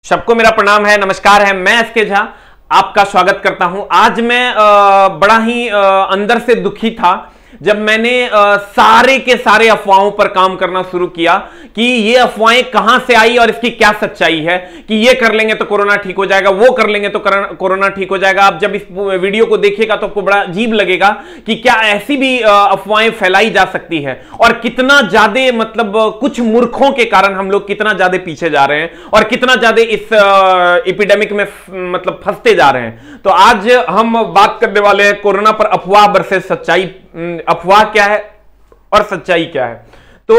सबको मेरा प्रणाम है, नमस्कार है। मैं एसके झा आपका स्वागत करता हूं। आज मैं बड़ा ही अंदर से दुखी था जब मैंने सारे के सारे अफवाहों पर काम करना शुरू किया कि ये अफवाहें कहां से आई और इसकी क्या सच्चाई है कि ये कर लेंगे तो कोरोना ठीक हो जाएगा, वो कर लेंगे तो कोरोना ठीक हो जाएगा। आप जब इस वीडियो को देखिएगा तो आपको बड़ा अजीब लगेगा कि क्या ऐसी भी अफवाहें फैलाई जा सकती है और कितना ज्यादा मतलब कुछ मूर्खों के कारण हम लोग कितना ज्यादा पीछे जा रहे हैं और कितना ज्यादा इस एपिडेमिक में मतलब फंसते जा रहे हैं। तो आज हम बात करने वाले हैं कोरोना पर अफवाह वर्सेस सच्चाई। अफवाह क्या है और सच्चाई क्या है। तो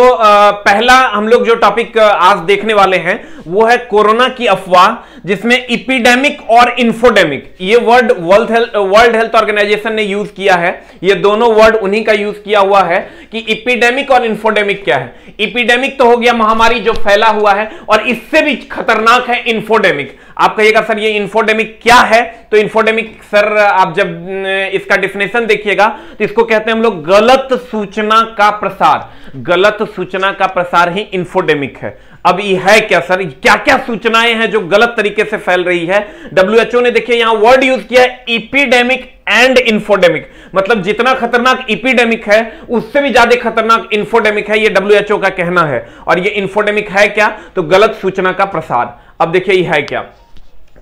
पहला हम लोग जो टॉपिक आज देखने वाले हैं वो है कोरोना की अफवाह, जिसमें एपिडेमिक और इन्फोडेमिक ये वर्ड वर्ल्ड हेल्थ ऑर्गेनाइजेशन ने यूज किया है। ये दोनों वर्ड उन्हीं का यूज किया हुआ है कि एपिडेमिक और इन्फोडेमिक क्या है। एपिडेमिक तो हो गया महामारी जो फैला हुआ है, और इससे भी खतरनाक है इन्फोडेमिक। आप कहिएगा सर ये इन्फोडेमिक क्या है, तो इन्फोडेमिक सर आप जब इसका डिफिनेशन देखिएगा तो इसको कहते हैं हम लोग गलत सूचना का प्रसार। गलत सूचना का प्रसार ही इन्फोडेमिक है। अब ये है क्या सर, क्या क्या सूचनाएं हैं जो गलत तरीके से फैल रही है। WHO ने देखिए यहां वर्ड यूज किया है एपिडेमिक एंड इन्फोडेमिक, मतलब जितना खतरनाक एपिडेमिक है उससे भी ज्यादा खतरनाक इन्फोडेमिक है, ये WHO का कहना है। और ये इन्फोडेमिक है क्या, तो गलत सूचना का प्रसार। अब देखिए ये है क्या।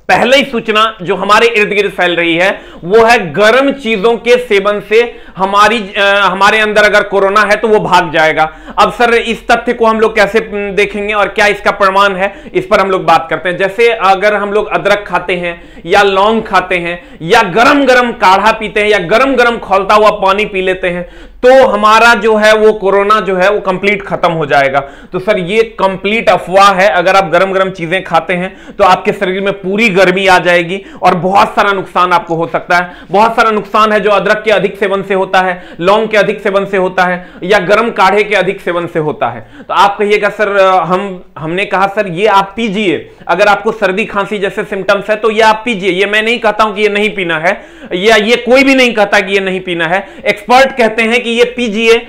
पहले ही सूचना जो हमारे इर्द गिर्द फैल रही है वो है गर्म चीजों के सेवन से हमारे अंदर अगर कोरोना है तो वो भाग जाएगा। अब सर इस तथ्य को हम लोग कैसे देखेंगे और क्या इसका प्रमाण है, इस पर हम लोग बात करते हैं। जैसे अगर हम लोग अदरक खाते हैं या लौंग खाते हैं या गरम गरम काढ़ा पीते हैं या गरम गरम खौलता हुआ पानी पी लेते हैं तो हमारा जो है वो कोरोना जो है वो कंप्लीट खत्म हो जाएगा। तो सर ये कंप्लीट अफवाह है। अगर आप गरम गरम चीजें खाते हैं तो आपके शरीर में पूरी गर्मी आ जाएगी और बहुत सारा नुकसान आपको हो सकता है। बहुत सारा नुकसान है जो अदरक के अधिक सेवन से होता है, लौंग के अधिक सेवन से होता है या गर्म काढ़े के अधिक सेवन से होता है। तो आप कहिएगा सर हमने कहा सर ये आप पीजिए, अगर आपको सर्दी खांसी जैसे सिम्टम्स है तो ये आप पीजिए। ये मैं नहीं कहता हूं कि ये नहीं पीना है, या ये कोई भी नहीं कहता कि ये नहीं पीना है। एक्सपर्ट कहते हैं कि ये पीजिए,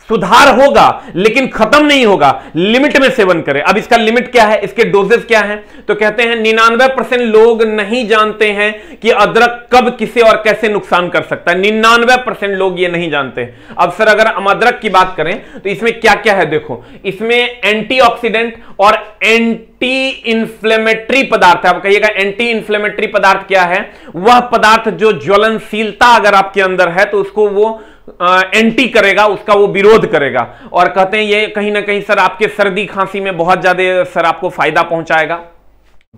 सुधार होगा लेकिन खत्म नहीं होगा, लिमिट में सेवन करें। अब इसका लिमिट क्या है, इसके डोजेस क्या है, तो कहते हैं 99% लोग नहीं जानते हैं कि अदरक कब किसे और कैसे नुकसान कर सकता है। 99% लोग ये नहीं जानते। अब सर अगर हम अदरक की बात करें तो इसमें क्या क्या है, देखो इसमें एंटीऑक्सीडेंट और एंटी इन्फ्लेमेटरी पदार्थ है। आप कहिएगा एंटी इन्फ्लेमेटरी पदार्थ क्या है, वह पदार्थ जो ज्वलनशीलता अगर आपके अंदर है तो उसको वो एंटी करेगा, उसका वो विरोध करेगा। और कहते हैं ये कहीं ना कहीं सर आपके सर्दी खांसी में बहुत ज्यादा सर आपको फायदा पहुंचाएगा।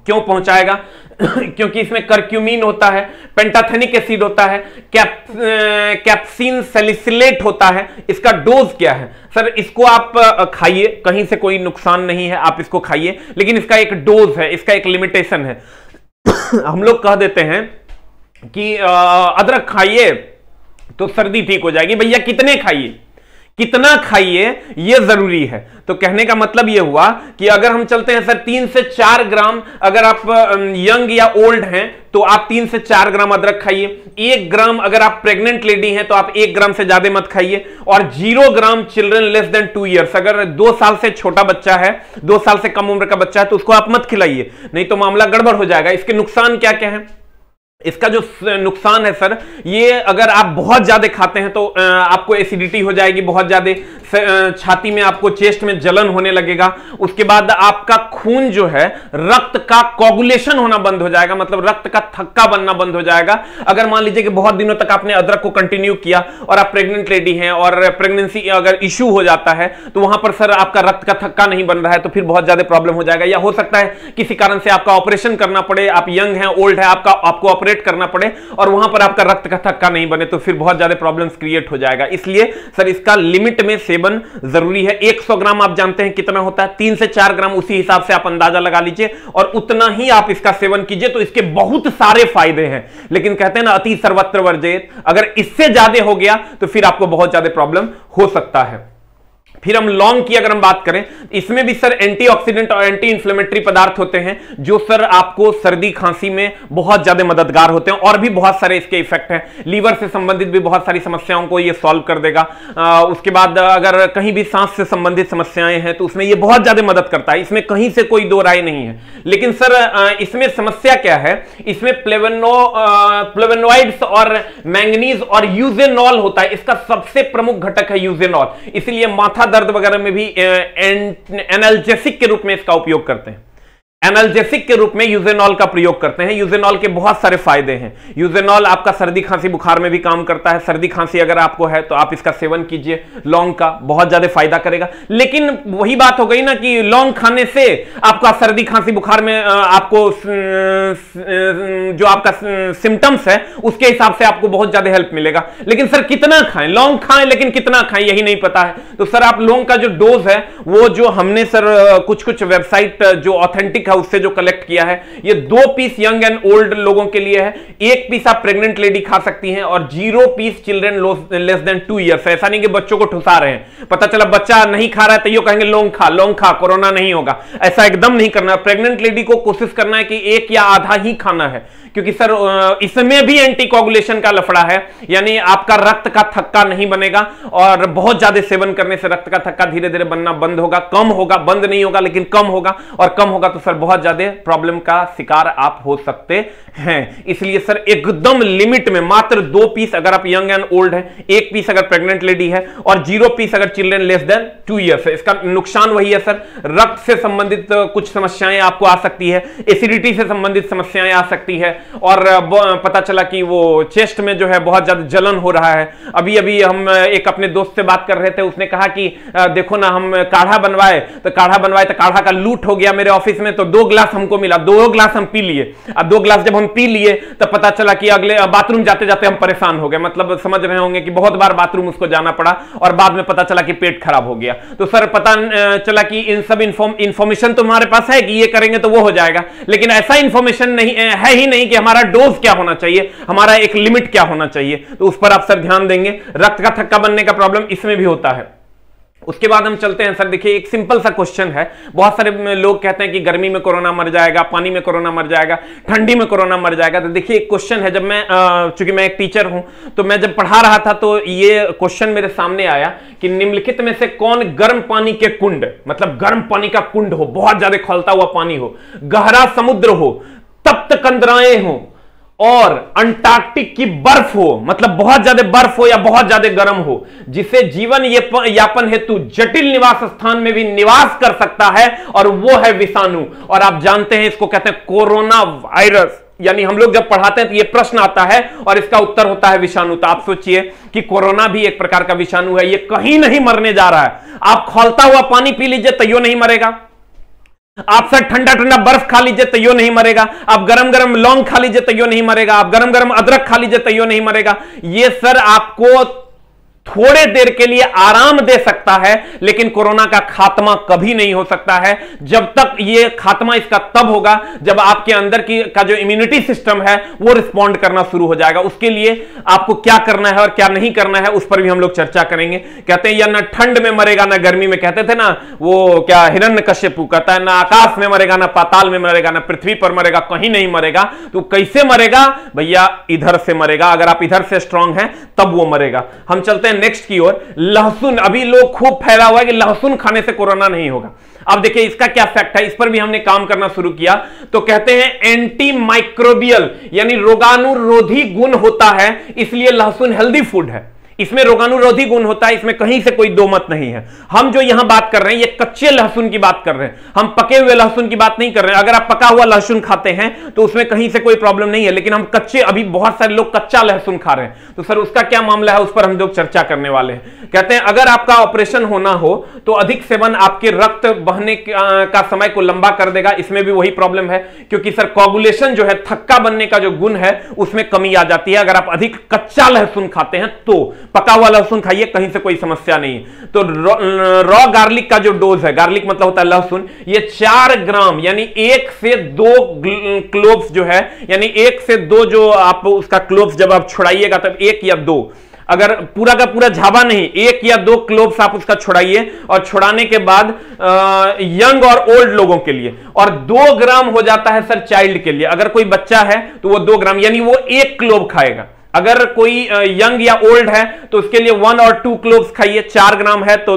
क्यों पहुंचाएगा क्योंकि इसमें करक्यूमिन होता है, पेंटाथेनिक एसिड होता है, कैप्सिन सैलिसिलेट होता है। इसका डोज क्या है सर, इसको आप खाइए, कहीं से कोई नुकसान नहीं है, आप इसको खाइए, लेकिन इसका एक डोज है, इसका एक लिमिटेशन है। हम लोग कह देते हैं कि अदरक खाइए तो सर्दी ठीक हो जाएगी। भैया कितने खाइए, कितना खाइए ये जरूरी है। तो कहने का मतलब ये हुआ कि अगर हम चलते हैं सर 3 से 4 ग्राम, अगर आप यंग या ओल्ड हैं तो आप 3 से 4 ग्राम अदरक खाइए। 1 ग्राम अगर आप प्रेग्नेंट लेडी हैं तो आप 1 ग्राम से ज्यादा मत खाइए। और 0 ग्राम चिल्ड्रन लेस देन 2 ईयर्स, अगर 2 साल से छोटा बच्चा है, 2 साल से कम उम्र का बच्चा है तो उसको आप मत खिलाइए, नहीं तो मामला गड़बड़ हो जाएगा। इसके नुकसान क्या क्या है, इसका जो नुकसान है सर, ये अगर आप बहुत ज्यादा खाते हैं तो आपको एसिडिटी हो जाएगी, बहुत ज्यादा छाती में आपको चेस्ट में जलन होने लगेगा। उसके बाद आपका खून जो है रक्त का कोगुलेशन होना बंद हो जाएगा, मतलब रक्त का थक्का बनना बंद हो जाएगा। अगर मान लीजिए कि बहुत दिनों तक आपने अदरक को कंटिन्यू किया और आप प्रेग्नेंट लेडी हैं और प्रेगनेंसी अगर इश्यू हो जाता है तो वहां पर सर आपका रक्त का थक्का नहीं बन रहा है तो फिर बहुत ज्यादा प्रॉब्लम हो जाएगा। या हो सकता है किसी कारण से आपका ऑपरेशन करना पड़े, आप यंग हैं, ओल्ड है, आपको ऑपरेट करना पड़े और वहां पर आपका रक्त का थक्का नहीं बने तो फिर बहुत ज्यादा प्रॉब्लम्स क्रिएट हो जाएगा। इसलिए सर इसका लिमिट में सेवन जरूरी है। 100 ग्राम आप जानते हैं कितना होता है, 3 से 4 ग्राम, उसी हिसाब से आप अंदाजा लगा लीजिए और उतना ही आप इसका सेवन कीजिए। तो इसके बहुत सारे फायदे हैं, लेकिन कहते हैं ना अति सर्वत्र वर्जेत, अगर इससे ज्यादा हो गया तो फिर आपको बहुत ज्यादा प्रॉब्लम हो सकता है। फिर हम लौंग की अगर हम बात करें, इसमें भी सर एंटीऑक्सीडेंट और एंटी इंफ्लेमेटरी पदार्थ होते हैं जो सर आपको सर्दी खांसी में बहुत ज्यादा मददगार होते हैं, और भी बहुत सारे इसके इफेक्ट हैं। लीवर से संबंधित भी बहुत सारी समस्याओं को ये सॉल्व कर देगा। उसके बाद अगर कहीं भी सांस से संबंधित समस्याएं हैं तो उसमें ये बहुत ज्यादा मदद करता है, इसमें कहीं से कोई दो राय नहीं है। लेकिन सर इसमें समस्या क्या है, इसमें फ्लेवोनॉइड्स और मैंगनीज और यूजेनॉल होता है, इसका सबसे प्रमुख घटक है यूजेनॉल, इसलिए माथा दर्द वगैरह में भी एनाल्जेसिक के रूप में इसका उपयोग करते हैं। एनाल्जेसिक के रूप में यूजेनॉल का प्रयोग करते हैं। यूजेनॉल के बहुत सारे फायदे हैं। यूजेनॉल आपका सर्दी खांसी बुखार में भी काम करता है। सर्दी खांसी अगर आपको है तो आप इसका सेवन कीजिए, लौंग का बहुत ज्यादा फायदा करेगा। लेकिन वही बात हो गई ना कि लौंग खाने से आपका सर्दी खांसी बुखार में आपको जो आपका सिम्टम्स है उसके हिसाब से आपको बहुत ज्यादा हेल्प मिलेगा। लेकिन सर कितना खाएं, लौंग खाएं लेकिन कितना खाएं यही नहीं पता है। तो सर आप लौंग का जो डोज है वो जो हमने सर कुछ वेबसाइट जो ऑथेंटिक उससे जो कलेक्ट किया है, ये 2 पीस यंग एंड ओल्ड लोगों के लिए है, 1 पीस आप प्रेग्नेंट लेडी खा सकती हैं और 0 peace children less than 2 years. ऐसा नहीं कि बच्चों को ठुसा रहे हैं, पता चला बच्चा नहीं खा रहा है तो ये कहेंगे लौंग खा कोरोना नहीं होगा, ऐसा एकदम नहीं करना। प्रेग्नेंट लेडी को कोशिश करना है कि 1 या आधा ही खाना है, क्योंकि सर इसमें भी एंटीकोगुलेशन का लफड़ा है, यानी आपका रक्त का थक्का नहीं बनेगा और बहुत ज्यादा सेवन करने से रक्त का थक्का धीरे धीरे बनना बंद होगा, कम होगा, बंद नहीं होगा लेकिन कम होगा, और कम होगा तो सर बहुत ज्यादा प्रॉब्लम का शिकार आप हो सकते हैं। इसलिए सर एकदम लिमिट में मात्र 2 पीस अगर आप यंग एंड ओल्ड है, 1 पीस अगर प्रेग्नेंट लेडी है और 0 पीस अगर चिल्ड्रन लेस देन 2 ईयर्स है। इसका नुकसान वही है सर, रक्त से संबंधित कुछ समस्याएं आपको आ सकती है, एसिडिटी से संबंधित समस्याएं आ सकती है, और पता चला कि वो चेस्ट में जो है बहुत ज्यादा जलन हो रहा है। अभी अभी हम एक अपने दोस्त से बात कर रहे थे, उसने कहा कि देखो ना हम काढ़ा बनवाए तो काढ़ा का लूट हो गया मेरे ऑफिस में, तो 2 ग्लास हमको मिला, 2 ग्लास हम पी लिए। अब 2 ग्लास जब हम पी लिए तो पता चला कि अगले बाथरूम जाते जाते हम परेशान हो गए, मतलब समझ रहे होंगे कि बहुत बार बाथरूम उसको जाना पड़ा और बाद में पता चला कि पेट खराब हो गया। तो सर पता चला कि इन सब इंफॉर्मेशन तो हमारे पास है कि ये करेंगे तो वो हो जाएगा, लेकिन ऐसा इंफॉर्मेशन नहीं है ही नहीं कि हमारा डोज क्या होना चाहिए, हमारा एक लिमिट क्या होना चाहिए। तो उस पर आप सर ध्यान देंगे। रक्त का थक्का बनने का प्रॉब्लम इसमें भी होता है। उसके बाद हम चलते हैं सर, देखिए एक सिंपल सा क्वेश्चन है, बहुत सारे लोग कहते हैं कि गर्मी में कोरोना मर जाएगा, पानी में कोरोना मर जाएगा, ठंडी में कोरोना मर जाएगा। तो देखिए एक क्वेश्चन है, जब मैं चूंकि मैं एक टीचर हूं तो मैं जब पढ़ा रहा था तो ये क्वेश्चन मेरे सामने आया कि निम्नलिखित में से कौन गर्म पानी के कुंड, मतलब गर्म पानी का कुंड हो, बहुत ज्यादा खौलता हुआ पानी हो, गहरा समुद्र हो, तप्त कंदराएं हो और अंटार्कटिक की बर्फ हो, मतलब बहुत ज्यादा बर्फ हो या बहुत ज्यादा गर्म हो, जिसे जीवन यापन हेतु जटिल निवास स्थान में भी निवास कर सकता है, और वो है विषाणु। और आप जानते हैं इसको कहते हैं कोरोना वायरस। यानी हम लोग जब पढ़ाते हैं तो ये प्रश्न आता है और इसका उत्तर होता है विषाणु। तो आप सोचिए कि कोरोना भी एक प्रकार का विषाणु है, ये कहीं नहीं मरने जा रहा है। आप खौलता हुआ पानी पी लीजिए तो यो नहीं मरेगा, आप सर ठंडा ठंडा बर्फ खा लीजिए तो यो नहीं मरेगा, आप गरम गरम लौंग खा लीजिए तो यो नहीं मरेगा, आप गरम गरम अदरक खा लीजिए तो यो नहीं मरेगा। ये सर आपको थोड़े देर के लिए आराम दे सकता है, लेकिन कोरोना का खात्मा कभी नहीं हो सकता है। जब तक ये खात्मा इसका तब होगा जब आपके अंदर का जो इम्यूनिटी सिस्टम है वो रिस्पॉन्ड करना शुरू हो जाएगा। उसके लिए आपको क्या करना है और क्या नहीं करना है उस पर भी हम लोग चर्चा करेंगे। कहते हैं या ना ठंड में मरेगा ना गर्मी में, कहते थे ना वो क्या हिरण्यकश्यपु कहता है, ना आकाश में मरेगा ना पाताल में मरेगा ना पृथ्वी पर मरेगा, कहीं नहीं मरेगा। तो कैसे मरेगा भैया? इधर से मरेगा। अगर आप इधर से स्ट्रांग हैं तब वो मरेगा। हम चलते हैं नेक्स्ट की ओर। लहसुन, अभी लोग खूब फैला हुआ है कि लहसुन खाने से कोरोना नहीं होगा। अब देखिए इसका क्या फैक्ट है, इस पर भी हमने काम करना शुरू किया। तो कहते हैं एंटी माइक्रोबियल यानी रोगाणुरोधी गुण होता है, इसलिए लहसुन हेल्दी फूड है। इसमें रोगाणुरोधी गुण होता है, इसमें कहीं से कोई दो मत नहीं है। हम जो यहां बात कर रहे हैं ये कच्चे लहसुन की बात कर रहे हैं, हम पके हुए लहसुन की बात नहीं कर रहे हैं। अगर आप पका हुआ लहसुन खाते हैं तो उसमें कहीं से कोई प्रॉब्लम नहीं है, लेकिन हम कच्चे, अभी बहुत सारे लोग कच्चा लहसुन खा रहे हैं, तो सर उसका क्या मामला है उस पर हम लोग चर्चा करने वाले हैं। कहते हैं अगर आपका ऑपरेशन होना हो तो अधिक सेवन आपके रक्त बहने का समय को लंबा कर देगा। इसमें भी वही प्रॉब्लम है, क्योंकि सर कोगुलेशन जो है, थक्का बनने का जो गुण है उसमें कमी आ जाती है अगर आप अधिक कच्चा लहसुन खाते हैं। तो पका हुआ लहसुन खाइए, कहीं से कोई समस्या नहीं है। तो रॉ गार्लिक का जो डोज है, गार्लिक मतलब होता है लहसुन, ये 4 ग्राम यानी 1 से 2 क्लोव्स जो है, यानी 1 से 2 जो आप उसका क्लोव्स जब आप छुड़ाइएगा तब 1 या 2 अगर पूरा का पूरा झाबा नहीं, 1 या 2 क्लोव्स आप उसका छुड़ाइए, और छुड़ाने के बाद यंग और ओल्ड लोगों के लिए, और 2 ग्राम हो जाता है सर चाइल्ड के लिए। अगर कोई बच्चा है तो वो 2 ग्राम, यानी वो 1 क्लोव खाएगा। अगर कोई यंग या ओल्ड है तो उसके लिए 1 और 2 क्लोव्स खाइए। 4 ग्राम है तो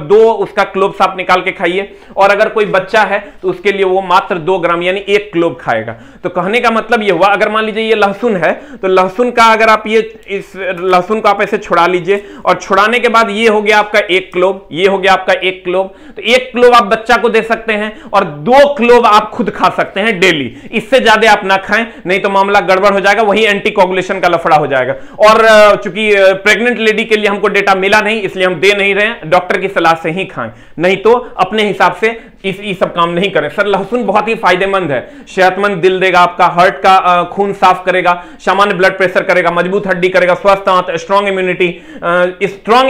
2 उसका क्लोव्स आप निकाल के खाइए। और अगर कोई बच्चा है तो उसके लिए वो मात्र 2 ग्राम यानी 1 क्लोव खाएगा। तो कहने का मतलब ये हुआ, अगर मान लीजिए ये लहसुन है तो लहसुन का अगर आप इस लहसुन को आप ऐसे छुड़ा लीजिए, और छुड़ाने के बाद ये हो गया आपका 1 क्लोव, ये हो गया आपका 1 क्लोव। तो 1 क्लोव आप बच्चा को दे सकते हैं और 2 क्लोव आप खुद खा सकते हैं डेली। इससे ज्यादा आप ना खाएं, नहीं तो मामला गड़बड़ हो जाएगा, वही एंटीकोगुलेशन का लफड़ा हो जाएगा। और चूंकि प्रेग्नेंट लेडी के लिए हमको डेटा मिला नहीं, इसलिए हम दे नहीं रहे हैं, डॉक्टर की सलाह से ही खाएं, नहीं तो अपने हिसाब से इस सब काम नहीं करें। सर लहसुन बहुत ही फायदेमंद है, सेहतमंद दिल देगा, आपका हार्ट का खून साफ करेगा, सामान्य ब्लड प्रेशर करेगा, मजबूत हड्डी करेगा, स्वस्थ आंत, स्ट्रॉन्ग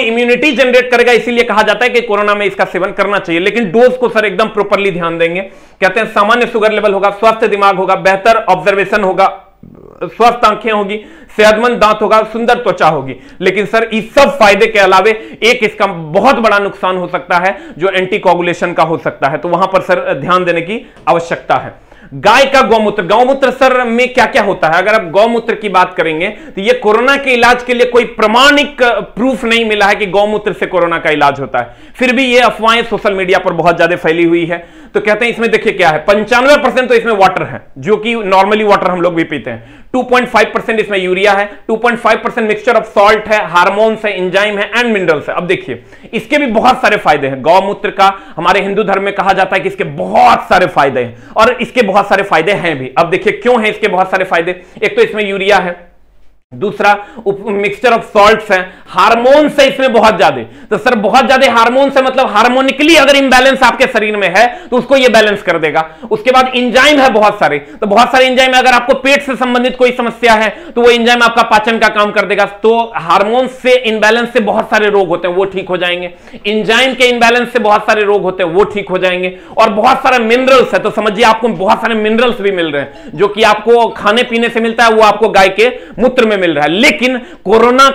इम्यूनिटी जनरेट करेगा। इसीलिए कहा जाता है कि कोरोना में इसका सेवन करना चाहिए, लेकिन डोज को सर एकदम प्रॉपरली ध्यान देंगे। कहते हैं सामान्य शुगर लेवल होगा, स्वस्थ दिमाग होगा, बेहतर ऑब्जर्वेशन होगा, स्वस्थ आंखें होगी, सेहतमंद दांत होगा, सुंदर त्वचा होगी। लेकिन सर इस सब फायदे के अलावे एक इसका बहुत बड़ा नुकसान हो सकता है जो एंटीकोगुलेशन का हो सकता है। तो वहां पर सर ध्यान देने की आवश्यकता है। गाय का गौमूत्र, गौमूत्र सर में क्या क्या होता है? अगर आप गौमूत्र की बात करेंगे तो ये कोरोना के इलाज के लिए कोई प्रमाणिक प्रूफ नहीं मिला है कि गौमूत्र से कोरोना का इलाज होता है। फिर भी ये अफवाहें सोशल मीडिया पर बहुत ज्यादा फैली हुई है। तो कहते हैं इसमें देखिए क्या है, 95% तो इसमें वाटर है, जो कि नॉर्मली वाटर हम लोग भी पीते हैं। 2.5% इसमें यूरिया है, 2.5% मिक्सचर ऑफ सॉल्ट है, हार्मोन्स है, एंजाइम है एंड मिनरल्स है। अब देखिए इसके भी बहुत सारे फायदे हैं। गौमूत्र का हमारे हिंदू धर्म में कहा जाता है कि इसके बहुत सारे फायदे हैं, और इसके बहुत सारे फायदे हैं भी। अब देखिए क्यों है इसके बहुत सारे फायदे। एक तो इसमें यूरिया है, दूसरा मिक्सचर ऑफ सॉल्ट्स है, हार्मोन्स है इसमें बहुत ज्यादा। तो सर बहुत ज्यादा हार्मोन्स है, मतलब हार्मोनिकली अगर इंबैलेंस आपके शरीर में है तो उसको ये बैलेंस कर देगा। उसके बाद एंजाइम है बहुत सारे, तो बहुत सारे एंजाइम, अगर आपको पेट से संबंधित कोई समस्या है तो वो एंजाइम आपका पाचन का काम कर देगा। तो हार्मोन्स से इंबैलेंस से बहुत सारे रोग होते हैं, वो ठीक हो जाएंगे। एंजाइम के इंबैलेंस से बहुत सारे रोग होते हैं, वो ठीक हो जाएंगे। और बहुत सारे मिनरल्स है, तो समझिए आपको बहुत सारे मिनरल्स भी मिल रहे हैं, जो कि आपको खाने पीने से मिलता है, वो आपको गाय के मूत्र में मिल रहा है। लेकिन कोरोना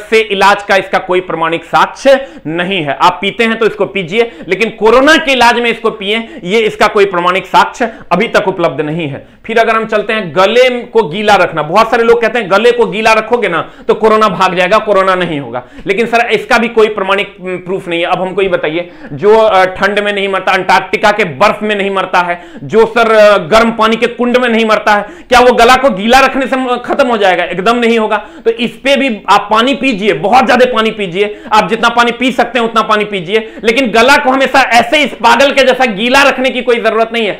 से इलाज का इसका कोई प्रमाणिक साक्ष्य नहीं है। आप पीते हैं तो इसको पीजिए, लेकिन कोरोना के इलाज में इसको पिए, ये इसका कोई प्रमाणिक साक्ष्य अभी तक उपलब्ध नहीं है। फिर अगर हम चलते हैं गले को गीला रखना, बहुत सारे लोग कहते हैं गले को गीला रखोगे ना तो कोरोना भाग जाएगा, कोरोना नहीं होगा। लेकिन सर इसका भी कोई प्रमाणिक प्रूफ नहीं है। अब हमको ये बताइए, जो ठंड में नहीं मरता, अंटार्कटिका के बर्फ में नहीं मरता है, जो सर गर्म पानी के कुंड में नहीं मरता है, क्या वो गला को गीला रखने से खत्म हो जाएगा? एकदम नहीं होगा। तो इस पे भी आप पानी पीजिए, बहुत ज्यादा पानी पीजिए, आप जितना पानी पी सकते हैं उतना पानी पीजिए, लेकिन गला को हमेशा ऐसे इस पागल के जैसा गीला रखने की कोई जरूरत नहीं है।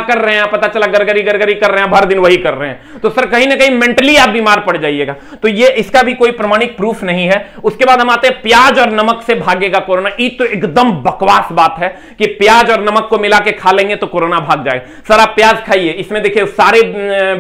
कर रहे हैं, पता चला गरगरी गरगरी कर रहे हैं, भर दिन वही कर रहे हैं, तो सर कहीं ना कहीं मेंटली आप बीमार पड़ जाइएगा। तो ये इसका भी कोई प्रमाणिक प्रूफ नहीं है। उसके बाद हम आते हैं प्याज और नमक से भागेगा कोरोना। ये तो एकदम बकवास बात है कि प्याज और नमक को मिला के खा लेंगे तो कोरोना भाग जाएगा। सर आप प्याज खाइए, इसमें देखिए सारे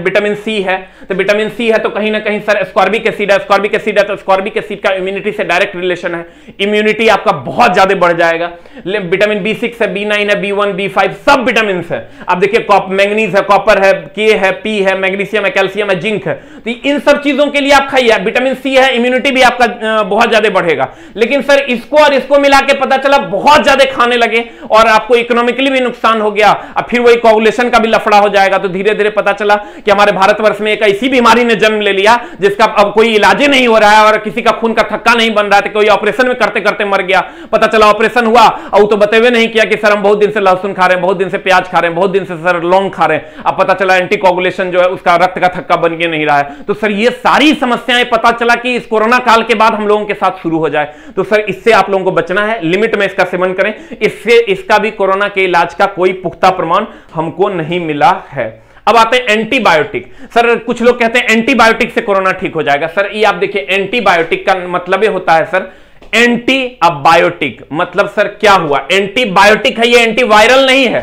विटामिन सी है, तो विटामिन सी है तो कहीं ना कहीं सर स्कॉर्बिक एसिड है, स्कॉर्बिक एसिड है तो स्कॉर्बिक एसिड का इम्यूनिटी से डायरेक्ट रिलेशन है, इम्यूनिटी आपका बहुत ज्यादा बढ़ जाएगा। विटामिन B6 है, B9 है, B1 B5 सब विटामिन है। अब देखिए मैंगनीज है, कॉपर है, के है, पी है, मैग्नीशियम है, कैल्शियम है, जिंक है, तो इन सब चीजों के लिए आप खाइए। विटामिन सी है, इम्यूनिटी भी आपका बहुत ज्यादा बढ़ेगा। लेकिन सर इसको और इसको मिला के पता चला बहुत ज्यादा खाने लगे और आपको इकोनॉमिकली भी नुकसान हो गया, अब फिर वही कोगुलेशन का भी लफड़ा हो जाएगा। तो धीरे धीरे पता चला कि हमारे भारतवर्ष में एक ऐसी बीमारी ने जन्म ले लिया जिसका अब कोई इलाज ही नहीं हो रहा है, और किसी का खून का थक्का नहीं बन रहा था, कोई ऑपरेशन में करते करते मर गया। पता चला ऑपरेशन हुआ और तो बतेवे नहीं किया कि सर हम बहुत दिन से लहसुन खा रहे हैं, बहुत दिन से प्याज खा रहे हैं, बहुत दिन से सर लौंग खा रहे हैं, अब पता चला एंटीकोगुलेशन जो है उसका रक्त का थक्का बन के नहीं रहा है। तो सर ये सारी समस्याएं पता चला कि इस कोरोना काल के बाद हम लोगों के साथ शुरू हो जाए। तो सर इससे आप लोगों को बचना है, लिमिट में इसका सेवन करें। इससे इसका भी कोरोना के इलाज का कोई पुख्ता प्रमाण हमको नहीं मिला है। अब आते हैं एंटीबायोटिक। सर कुछ लोग कहते हैं एंटीबायोटिक से कोरोना ठीक हो जाएगा। सर ये आप देखिए एंटीबायोटिक का मतलब होता है सर एंटी अबायोटिक, मतलब सर क्या हुआ, एंटीबायोटिक है, ये एंटीवायरल नहीं है।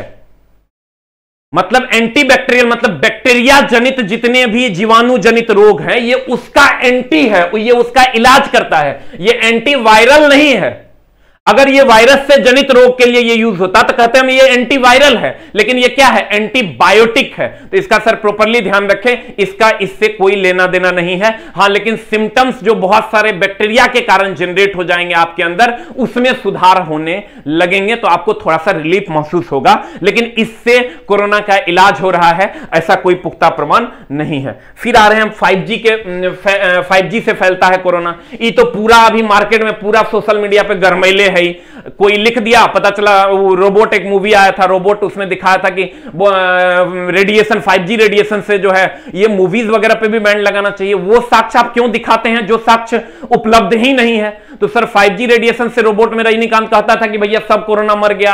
मतलब एंटीबैक्टीरियल, मतलब बैक्टीरिया जनित जितने भी जीवाणु जनित रोग हैं ये उसका एंटी है, ये उसका इलाज करता है, ये एंटीवायरल नहीं है। अगर ये वायरस से जनित रोग के लिए ये यूज होता तो कहते हम ये एंटीवायरल है, लेकिन ये क्या है, एंटीबायोटिक है। तो इसका सर प्रॉपरली ध्यान रखें, इसका इससे कोई लेना देना नहीं है। हां, लेकिन सिम्टम्स जो बहुत सारे बैक्टीरिया के कारण जनरेट हो जाएंगे आपके अंदर, उसमें सुधार होने लगेंगे, तो आपको थोड़ा सा रिलीफ महसूस होगा, लेकिन इससे कोरोना का इलाज हो रहा है ऐसा कोई पुख्ता प्रमाण नहीं है। फिर आ रहे हैं हम 5G से फैलता है कोरोना। ये तो पूरा अभी मार्केट में पूरा सोशल मीडिया पे गरमैले है। कोई लिख दिया, पता चला वो रोबोट, एक मूवी आया था रोबोट, उसमें दिखाया था कि रेडिएशन 5G रेडिएशन से जो है ये मूवीज वगैरह पे भी बैन लगाना चाहिए। वो साक्ष्य आप क्यों दिखाते हैं जो साक्ष्य उपलब्ध ही नहीं है? तो सर 5G रेडिएशन से रोबोट में रजनीकांत कहता था कि भैया सब कोरोना मर गया,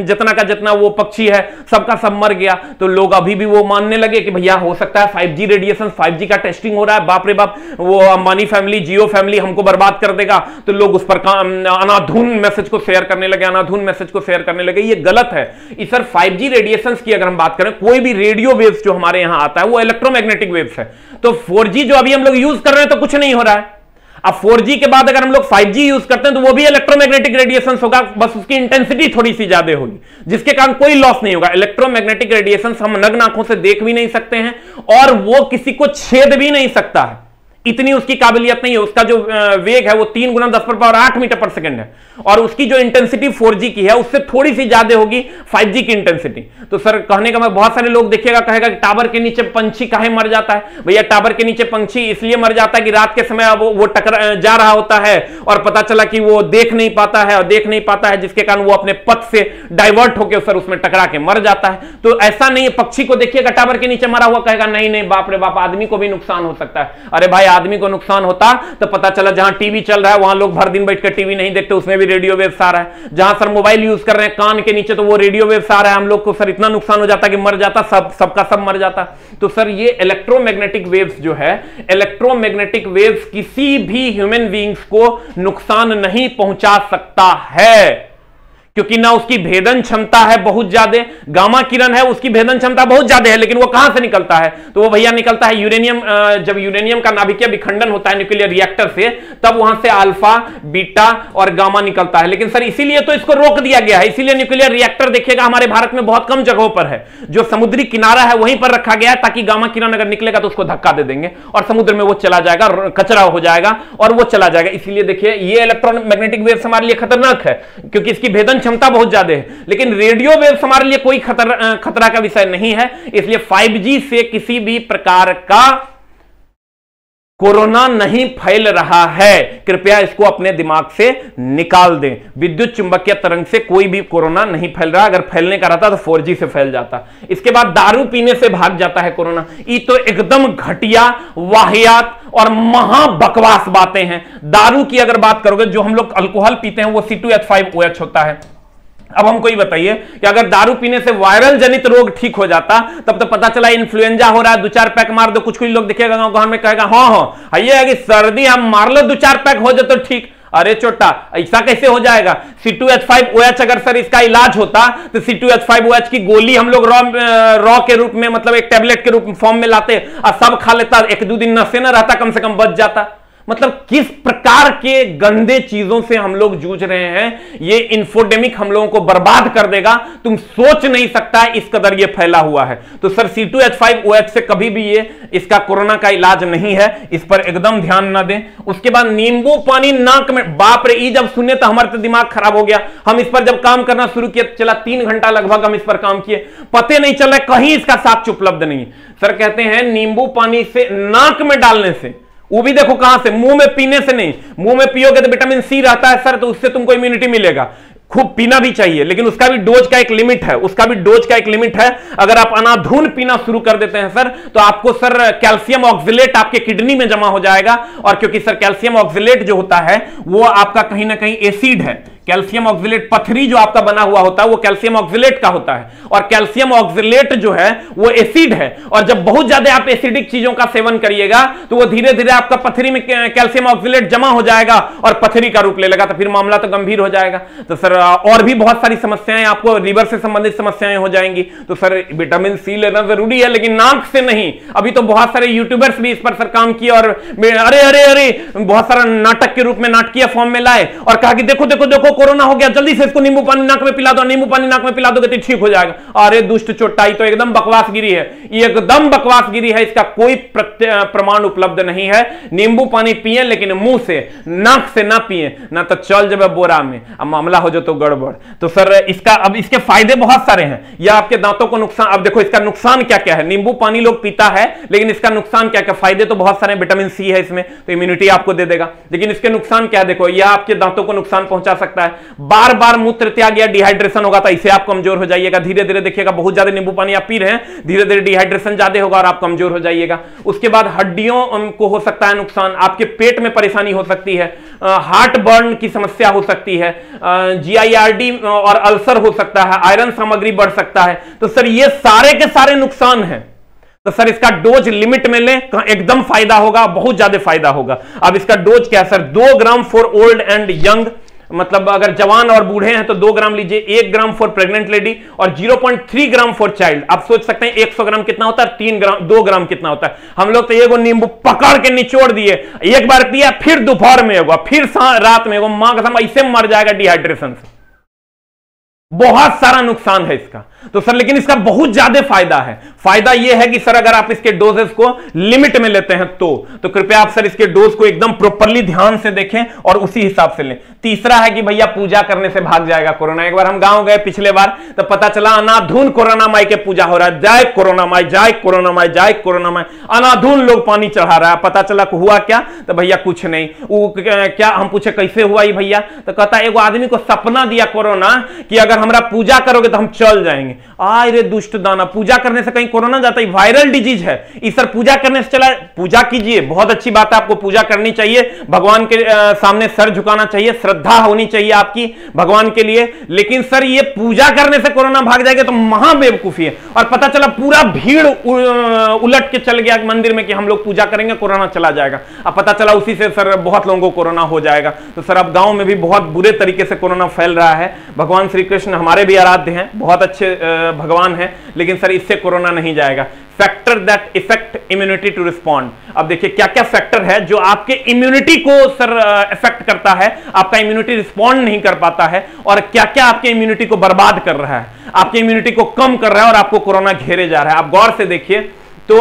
जितना का जितना वो पक्षी है सबका सब मर गया। तो लोग अभी भी वो मानने लगे कि भैया हो सकता है 5G रेडिएशन, 5G का टेस्टिंग हो रहा है, बाप रे बाप, वो अंबानी फैमिली, जियो फैमिली हमको बर्बाद कर देगा। तो लोग उस पर अनाधून मैसेज को शेयर करने लगे, अनाधून मैसेज को शेयर करने लगे। ये गलत है। इस सर 5G रेडिएशंस की अगर हम बात करें, कोई भी रेडियो वेव्स जो हमारे यहां आता है वो इलेक्ट्रोमैग्नेटिक वेव्स है। तो 4G जो अभी हम लोग यूज कर रहे हैं तो कुछ नहीं हो रहा है। अब 4G के बाद अगर हम लोग 5G यूज करते हैं तो वो भी इलेक्ट्रोमैग्नेटिक रेडिएशंस होगा, बस उसकी इंटेंसिटी थोड़ी सी ज्यादा होगी, जिसके कारण कोई लॉस नहीं होगा। इलेक्ट्रोमैग्नेटिक रेडिएशंस हम नग्न आंखों से देख भी नहीं सकते हैं और वो किसी को छेद भी नहीं सकता है, इतनी उसकी काबिलियत नहीं है। उसका जो वेग है वो 3 × 10⁸ मीटर पर सेकंड है और उसकी जो इंटेंसिटी 4G की है उससे थोड़ी सी ज्यादा होगी 5G की इंटेंसिटी। तो सर कहने का मैं, बहुत सारे लोग देखिएगा कहेगा कि टावर के नीचे पंछी काहे मर जाता है? भैया टावर के नीचे पंछी इसलिए मर जाता है कि रात के समय वो टकरा जा रहा होता है और पता चला कि वो देख नहीं पाता है, और देख नहीं पाता है जिसके कारण वो अपने पथ से डाइवर्ट होकर सर उसमें टकरा के मर जाता है। तो ऐसा नहीं है, पक्षी को देखिएगा टावर के नीचे मरा हुआ कहेगा नहीं नहीं बाप रे बाप, आदमी को भी नुकसान हो सकता है। अरे भाई, आदमी को नुकसान होता तो पता चला जहां टीवी चल रहा है वहां लोग भर दिन बैठकर टीवी नहीं देखते, उसमें भी रेडियो वेव्स आ रहा है। जहां सर मोबाइल यूज कर रहे हैं कान के नीचे, तो वो रेडियो वेव्स आ रहा है, हम लोग को सर इतना नुकसान हो जाता कि मर जाता, सबका सब मर जाता। तो सर ये इलेक्ट्रोमैग्नेटिक वेव्स जो है, इलेक्ट्रोमैग्नेटिक वेव्स किसी भी ह्यूमन बीइंग्स को नुकसान नहीं पहुंचा सकता है, क्योंकि ना उसकी भेदन क्षमता है बहुत ज्यादा। गामा किरण है, उसकी भेदन क्षमता बहुत ज्यादा है, लेकिन वो कहां से निकलता है? तो वो भैया निकलता है यूरेनियम, जब यूरेनियम का नाभिकीय विखंडन होता है न्यूक्लियर रिएक्टर से, तब वहां से अल्फा, बीटा और गामा निकलता है। लेकिन सर इसीलिए तो इसको रोक दिया गया है, इसीलिए न्यूक्लियर रिएक्टर देखिएगा हमारे भारत में बहुत कम जगहों पर है, जो समुद्री किनारा है वहीं पर रखा गया है, ताकि गामा किरण अगर निकलेगा तो उसको धक्का दे देंगे और समुद्र में वो चला जाएगा, कचरा हो जाएगा और वो चला जाएगा। इसलिए देखिए ये इलेक्ट्रोमैग्नेटिक वेव्स हमारे लिए खतरनाक है, क्योंकि इसकी भेदन क्षमता बहुत ज्यादा है। लेकिन रेडियो वेव्स हमारे लिए कोई खतरा का विषय नहीं है। इसलिए 5G से किसी भी प्रकार का कोरोना नहीं फैल रहा है, कृपया इसको अपने दिमाग से निकाल दें। विद्युत चुंबकीय तरंग से कोई भी कोरोना नहीं फैल रहा। अगर फैलने का रहता तो 4G से फैल जाता। इसके बाद दारू पीने से भाग जाता है कोरोना। ये तो एकदम घटिया, वाहियात और महा बकवास बातें हैं। दारू की अगर बात करोगे, जो हम लोग अल्कोहल पीते हैं वो C2H5OH होता है। अब हमको ये बताइए कि अगर दारू पीने से वायरल जनित रोग ठीक हो जाता, तब तो पता चला इन्फ्लुएंजा हो रहा है, 2-4 पैक मार दो। कुछ लोग देखिएगा गांव घर में कहेगा हाँ ये है कि सर्दी हम मार लो 2-4 पैक हो जाए तो ठीक। अरे छोटा, ऐसा कैसे हो जाएगा? C2H5OH अगर सर इसका इलाज होता तो C2H5OH की गोली हम लोग रॉ के रूप में, मतलब एक टेबलेट के रूप फॉर्म में लाते और सब खा लेता, 1-2 दिन नशे न रहता, कम से कम बच जाता। मतलब किस प्रकार के गंदे चीजों से हम लोग जूझ रहे हैं। ये इन्फोडेमिक हम लोगों को बर्बाद कर देगा, तुम सोच नहीं सकता है इस कदर ये फैला हुआ है। तो सर C2H5OH से कभी भी ये इसका कोरोना का इलाज नहीं है, इस पर एकदम ध्यान ना दें। उसके बाद नींबू पानी नाक में, बाप रे, ये जब सुने तो हमारा तो दिमाग खराब हो गया। हम इस पर जब काम करना शुरू किया, चला 3 घंटा लगभग हम इस पर काम किए, पते नहीं चल रहा, कहीं इसका साक्ष्य उपलब्ध नहीं। सर कहते हैं नींबू पानी से नाक में डालने से, वो भी देखो कहां से, मुंह में पीने से नहीं। मुंह में पियोगे तो विटामिन C रहता है सर, तो उससे तुमको इम्यूनिटी मिलेगा। खूब पीना भी चाहिए, लेकिन उसका भी डोज का एक लिमिट है, उसका भी डोज का एक लिमिट है। अगर आप अनाधून पीना शुरू कर देते हैं सर, तो आपको सर कैल्शियम ऑक्सिलेट आपके किडनी में जमा हो जाएगा। और क्योंकि सर कैल्शियम ऑक्सिलेट जो होता है वो आपका कहीं ना कहीं एसिड है। कैल्शियम ऑक्सिलेट, पथरी जो आपका बना हुआ होता है वो कैल्शियम ऑक्सिलेट का होता है, और कैल्शियम ऑक्सिलेट जो है वो एसिड है। और जब बहुत ज्यादा आप एसिडिक चीजों का सेवन करिएगा तो वो धीरे धीरे आपका पथरी में कैल्शियम ऑक्सिलेट जमा हो जाएगा और पथरी का रूप ले लेगा, तो फिर मामला तो गंभीर हो जाएगा। तो सर और भी बहुत सारी समस्याएं, आपको लीवर से संबंधित समस्याएं हो जाएंगी। तो सर विटामिन C लेना जरूरी है, लेकिन नाक से नहीं। अभी तो बहुत सारे यूट्यूबर्स भी इस पर सर काम किए और अरे अरे अरे बहुत सारा नाटक के रूप में, नाटकीय फॉर्म में लाए और कहा कि देखो देखो देखो कोरोना हो गया, जल्दी से इसको नींबू पानी नाक में पिला दो, नींबू पानी नाक में पिला दोगे तो ठीक हो जाएगा। अरे दुष्ट चोटाई, तो एकदम बकवासगिरी है, एकदम बकवासगिरी है, इसका कोई प्रमाण उपलब्ध नहीं है। नींबू पानी पिए लेकिन मुंह से, नाक से ना पिए, ना तो चल जब बोरा में, अब मामला हो जाए तो गड़बड़। तो सर इसका, अब इसके फायदे बहुत सारे हैं, या आपके दांतों को नुकसान, अब देखो इसका नुकसान क्या क्या है। नींबू पानी लोग पीता है, लेकिन इसका नुकसान क्या क्या, फायदे तो बहुत सारे, विटामिन सी है इसमें, तो इम्यूनिटी आपको दे देगा, लेकिन इसके नुकसान क्या है, देखो यह आपके दांतों को नुकसान पहुंचा सकता है। बार बार मूत्र त्याग या डिहाइड्रेशन होगा तो इससे आप कमजोर हो जाइएगा। धीरे धीरे देखिएगा, बहुत ज्यादा नींबू पानी आप पी रहे हैं, धीरे धीरे डिहाइड्रेशन ज्यादा होगा और आप कमजोर हो जाइएगा। उसके बाद हड्डियों को हो सकता है नुकसान, आपके पेट में परेशानी हो सकती है, हार्ट बर्न की समस्या हो सकती है, GIRD और अल्सर हो सकता है, आयरन सामग्री बढ़ सकता है। तो सर ये सारे के सारे नुकसान हैं। तो सर इसका डोज लिमिट में लें, एकदम फायदा होगा, बहुत ज्यादा फायदा होगा। अब इसका डोज क्या है sir, 2 gram for old and young, मतलब अगर जवान और बूढ़े हैं तो 2 ग्राम लीजिए, 1 ग्राम फॉर प्रेग्नेंट लेडी और 0.3 ग्राम फॉर चाइल्ड। आप सोच सकते हैं 100 ग्राम कितना होता है, 2 ग्राम कितना होता है। हम लोग तो एगो नींबू पकड़ के निचोड़ दिए, एक बार पिया, फिर दोपहर में एगो, फिर रात में एगो, मां कसम ऐसे मर जाएगा डिहाइड्रेशन से। बहुत सारा नुकसान है इसका। तो सर लेकिन इसका बहुत ज्यादा फायदा है। फायदा यह है कि सर अगर आप इसके डोजेस को लिमिट में लेते हैं तो कृपया आप सर इसके डोज को एकदम प्रॉपरली ध्यान से देखें और उसी हिसाब से लें। तीसरा है कि भैया पूजा करने से भाग जाएगा कोरोना। एक बार हम गांव गए पिछले बार, तो पता चला अनाधुन कोरोना माई के पूजा हो रहा है, जय कोरोना माई, जय कोरोना माई, जय कोरोना माई, अनाधुन लोग पानी चढ़ा रहा है। पता चला हुआ क्या, तो भैया कुछ नहीं। वो क्या, हम पूछे कैसे हुआ ये भैया, तो कहता एगो आदमी को सपना दिया कोरोना कि अगर हमरा पूजा करोगे तो हम चल जाएंगे। आय रे दुष्ट दाना, पूजा करने से कहीं कोरोना जाता है? वायरल डिजीज है इस सर, पूजा करने से चला। पूजा कीजिए, बहुत अच्छी बात है, आपको पूजा करनी चाहिए, भगवान के सामने सर झुकाना चाहिए, श्रद्धा होनी चाहिए आपकी भगवान के लिए। लेकिन सर ये पूजा करने से कोरोना भाग जाएगा तो महाबेवकूफी है। और पता चला पूरा भीड़ उलट के चल गया मंदिर में कि हम लोग पूजा करेंगे, कोरोना चला जाएगा। अब पता चला उसी से सर बहुत लोगों को कोरोना हो जाएगा। तो सर अब गांव में भी बहुत बुरे तरीके से कोरोना फैल रहा है। भगवान श्री कृष्ण हमारे भी आराध्य हैं, बहुत अच्छे भगवान हैं, लेकिन सर इससे कोरोना नहीं जाएगा। Factor that effect immunity to respond. अब देखिए क्या क्या फैक्टर है जो आपके इम्यूनिटी को सर इफेक्ट करता है, आपका इम्यूनिटी रिस्पॉन्ड नहीं कर पाता है, और क्या क्या आपके इम्यूनिटी को बर्बाद कर रहा है, आपकी इम्यूनिटी को कम कर रहा है और आपको कोरोना घेरे जा रहा है। आप गौर से देखिए तो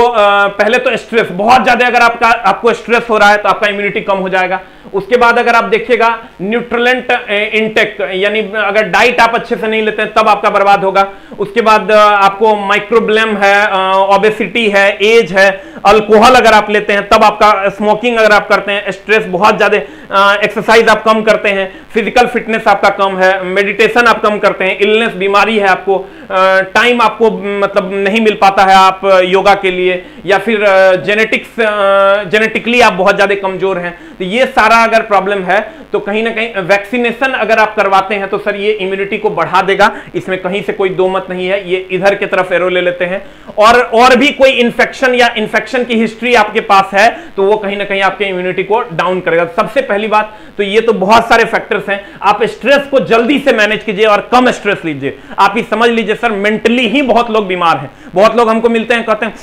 पहले तो स्ट्रेस बहुत ज्यादा, अगर आपको स्ट्रेस हो रहा है तो आपका इम्यूनिटी कम हो जाएगा। उसके बाद अगर आप देखिएगा न्यूट्रिएंट इंटेक, यानी अगर डाइट आप अच्छे से नहीं लेते हैं तब आपका बर्बाद होगा। उसके बाद आपको माइक्रोब्लेम है, ओबेसिटी है, एज है, अल्कोहल अगर आप लेते हैं तब आपका, स्मोकिंग अगर आप करते हैं, स्ट्रेस बहुत ज्यादा, एक्सरसाइज आप कम करते हैं, फिजिकल फिटनेस आपका कम है, मेडिटेशन आप कम करते हैं, इलनेस बीमारी है, आपको टाइम आपको मतलब नहीं मिल पाता है आप योगा के लिए, या फिर जेनेटिकली आप बहुत ज्यादा कमजोर हैं, तो ये सारा अगर प्रॉब्लम है तो कहीं ना कहीं वैक्सीनेशन अगर आप करवाते हैं तो सर ये इम्यूनिटी को बढ़ा देगा, इसमें कहीं से कोई दो मत नहीं है। ये इधर की तरफ एरो ले लेते हैं, और भी कोई इन्फेक्शन या इन्फेक्शन की हिस्ट्री आपके पास है तो वो कहीं ना कहीं आपके इम्यूनिटी को डाउन करेगा। सबसे पहली बात तो ये तो बहुत सारे फैक्टर्स हैं। आप स्ट्रेस को जल्दी से मैनेज कीजिए और कम स्ट्रेस लीजिए। आप ये समझ लीजिए सर मेंटली ही बहुत लोग बीमार हैं। बहुत लोग हमको मिलते हैं कहते हैं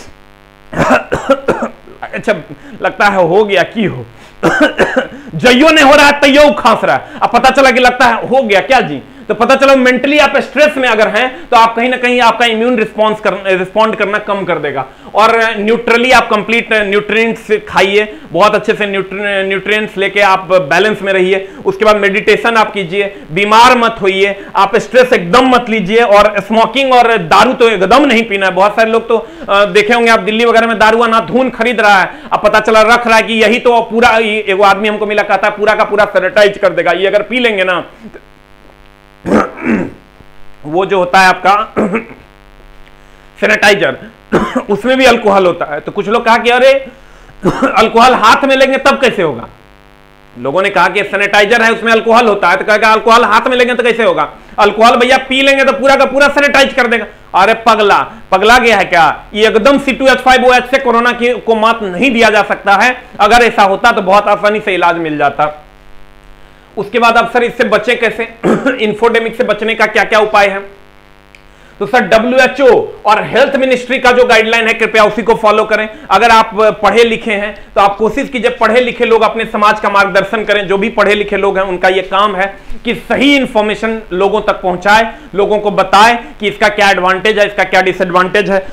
अच्छा लगता है हो गया की हो जइयो ने हो रहा है तैयो खांस रहा है। अब पता चला कि लगता है हो गया क्या जी, तो पता चला मेंटली आप स्ट्रेस में अगर हैं तो आप कहीं ना कहीं आपका इम्यून रिस्पॉन्ड करना कम कर देगा। और न्यूट्रली आप कंप्लीट न्यूट्रिएंट्स खाइए, बहुत अच्छे से न्यूट्रिएंट्स लेके आप बैलेंस में रहिए। उसके बाद मेडिटेशन आप कीजिए, बीमार मत होइए, आप स्ट्रेस एकदम मत लीजिए, और स्मोकिंग और दारू तो एकदम नहीं पीना है। बहुत सारे लोग तो देखे होंगे आप दिल्ली वगैरह में दारू अनाधून खरीद रहा है, अब पता चला रख रहा है कि यही तो पूरा, एगो आदमी हमको मिला कहता है पूरा का पूरा सैनिटाइज कर देगा, ये अगर पी लेंगे ना वो जो होता है आपका सैनिटाइजर उसमें भी अल्कोहल होता है। तो कुछ लोग कहा कि अरे अल्कोहल हाथ में लेंगे तब कैसे होगा। लोगों ने कहा कि सैनिटाइजर है उसमें अल्कोहल होता है, तो कहेगा अल्कोहल हाथ में लेंगे तो कैसे होगा। अल्कोहल भैया पी लेंगे तो पूरा का पूरा सैनिटाइज कर देगा। अरे पगला गया है क्या। ये एकदम C2H5OH से कोरोना को मात नहीं दिया जा सकता है। अगर ऐसा होता तो बहुत आसानी से इलाज मिल जाता। उसके बाद अब सर इससे बचे कैसे इन्फोडेमिक से बचने का क्या क्या उपाय है। तो सर WHO और हेल्थ मिनिस्ट्री का जो गाइडलाइन है कृपया उसी को फॉलो करें। अगर आप पढ़े लिखे हैं तो आप कोशिश कीजिए पढ़े लिखे लोग अपने समाज का मार्गदर्शन करें। जो भी पढ़े लिखे लोग हैं उनका यह काम है कि सही इंफॉर्मेशन लोगों तक पहुंचाए, लोगों को बताए कि इसका क्या एडवांटेज है, इसका क्या डिसएडवांटेज है।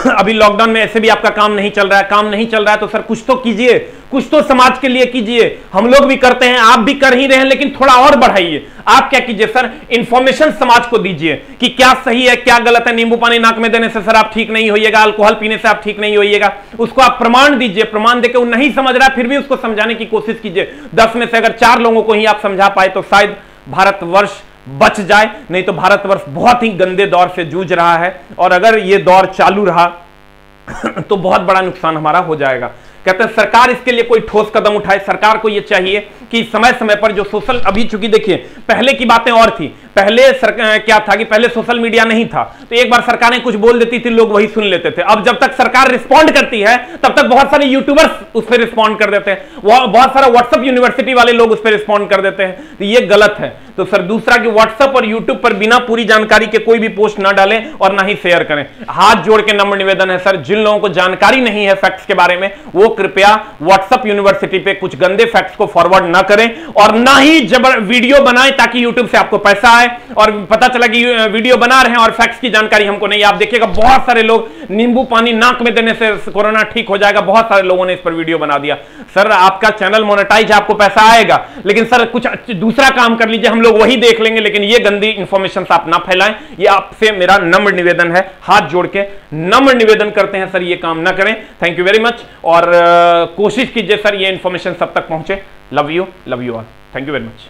अभी लॉकडाउन में ऐसे भी आपका काम नहीं चल रहा है, तो सर कुछ तो कीजिए, कुछ तो समाज के लिए कीजिए। हम लोग भी करते हैं, आप भी कर ही रहे हैं, लेकिन थोड़ा और बढ़ाइए। आप क्या कीजिए सर, इंफॉर्मेशन समाज को दीजिए कि क्या सही है क्या गलत है। नींबू पानी नाक में देने से सर आप ठीक नहीं होइएगा, अल्कोहल पीने से आप ठीक नहीं होइएगा। उसको आप प्रमाण दीजिए, प्रमाण देकर वो नहीं समझ रहा है फिर भी उसको समझाने की कोशिश कीजिए। 10 में से अगर 4 लोगों को ही आप समझा पाए तो शायद भारतवर्ष बच जाए, नहीं तो भारतवर्ष बहुत ही गंदे दौर से जूझ रहा है और अगर ये दौर चालू रहा तो बहुत बड़ा नुकसान हमारा हो जाएगा। कहते हैं सरकार इसके लिए कोई ठोस कदम उठाए। सरकार को यह चाहिए कि समय समय पर जो सोशल, अभी चूंकि देखिए पहले की बातें और थी, पहले क्या था कि पहले सोशल मीडिया नहीं था तो एक बार सरकारें कुछ बोल देती थी, लोग वही सुन लेते थे। अब जब तक सरकार रिस्पॉन्ड करती है तब तक बहुत सारे यूट्यूबर्स उस पर रिस्पॉन्ड कर देते हैं, बहुत सारा व्हाट्सएप यूनिवर्सिटी वाले लोग उस पर रिस्पॉन्ड कर देते हैं, तो ये गलत है। तो सर दूसरा कि व्हाट्सएप और यूट्यूब पर बिना पूरी जानकारी के कोई भी पोस्ट ना डालें और ना ही शेयर करें। हाथ जोड़ के नम्र निवेदन है सर, जिन लोगों को जानकारी नहीं है फैक्ट्स के बारे में वो कृपया व्हाट्सएप यूनिवर्सिटी पे कुछ गंदे फैक्ट्स को फॉरवर्ड ना करें और ना ही जबर वीडियो बनाएं ताकि यूट्यूब से आपको पैसा आए और पता चला कि वीडियो बना रहे हैं और फैक्ट्स की जानकारी हमको नहीं। आप देखिएगा बहुत सारे लोग नींबू पानी नाक में देने से कोरोना ठीक हो जाएगा, बहुत सारे लोगों ने इस पर वीडियो बना दिया। सर आपका चैनल मोनेटाइज, आपको पैसा आएगा, लेकिन सर कुछ दूसरा काम कर लीजिए, हम लोग वही देख लेंगे, लेकिन ये गंदी इंफॉर्मेशन आप ना फैलाएं। ये आपसे मेरा नम्र निवेदन है, हाथ जोड़ के नम्र निवेदन करते हैं सर, ये काम ना करें। थैंक यू वेरी मच और कोशिश कीजिए सर ये इंफॉर्मेशन सब तक पहुंचे। Love you all, thank you very much.